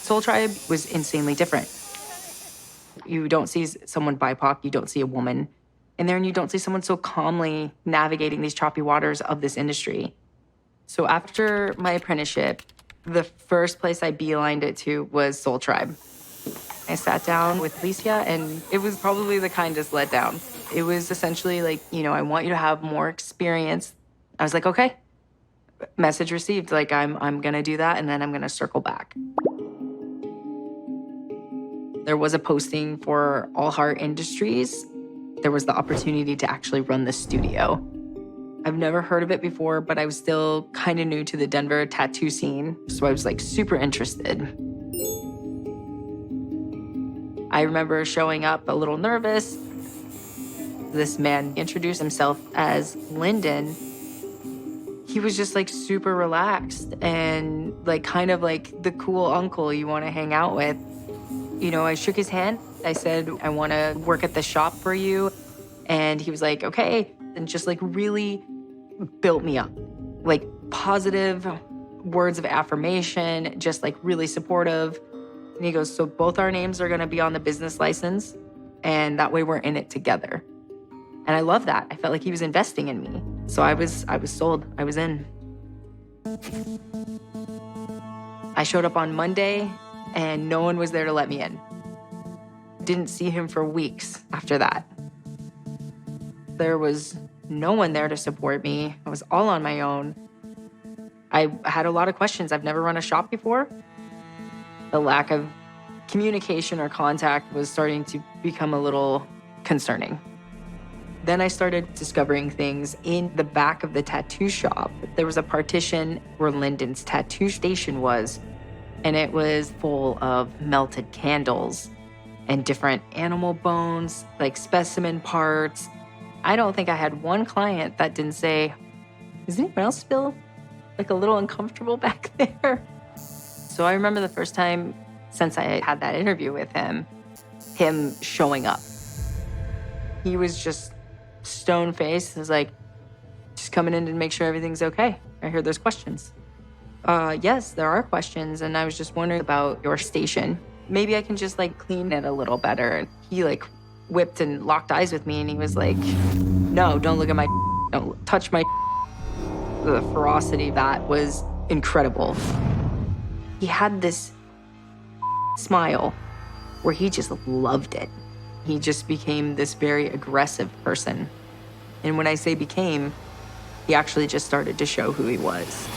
Soul Tribe was insanely different. You don't see someone BIPOC, you don't see a woman in there, and you don't see someone so calmly navigating these choppy waters of this industry. So after my apprenticeship, the first place I beelined it to was Soul Tribe. I sat down with Alicia, and it was probably the kindest letdown. It was essentially like, I want you to have more experience. I was like, okay, message received. Like, I'm gonna do that, and then I'm gonna circle back. There was a posting for All Heart Industries. There was the opportunity to actually run the studio. I've never heard of it before, but I was still kind of new to the Denver tattoo scene, so I was like super interested. I remember showing up a little nervous. This man introduced himself as Lyndon. He was just like super relaxed and like kind of like the cool uncle you want to hang out with. I shook his hand. I said, I want to work at the shop for you. And he was like, okay. And just like really built me up. Like positive words of affirmation, just like really supportive. And he goes, so both our names are going to be on the business license. And that way we're in it together. And I love that. I felt like he was investing in me. So I was sold. I was in. I showed up on Monday and no one was there to let me in. Didn't see him for weeks after that. There was no one there to support me. I was all on my own. I had a lot of questions. I've never run a shop before. The lack of communication or contact was starting to become a little concerning. Then I started discovering things in the back of the tattoo shop. There was a partition where Lyndon's tattoo station was, and it was full of melted candles and different animal bones, like specimen parts. I don't think I had one client that didn't say, does anyone else feel like a little uncomfortable back there? So I remember the first time since I had that interview with him showing up. He was just stone-faced. He was like, just coming in to make sure everything's okay. I heard there's questions. Yes, there are questions. And I was just wondering about your station. Maybe I can just like clean it a little better. And he like whipped and locked eyes with me and he was like, no, don't look at my, don't touch my. The ferocity of that was incredible. He had this smile where he just loved it. He just became this very aggressive person. And when I say became, he actually just started to show who he was.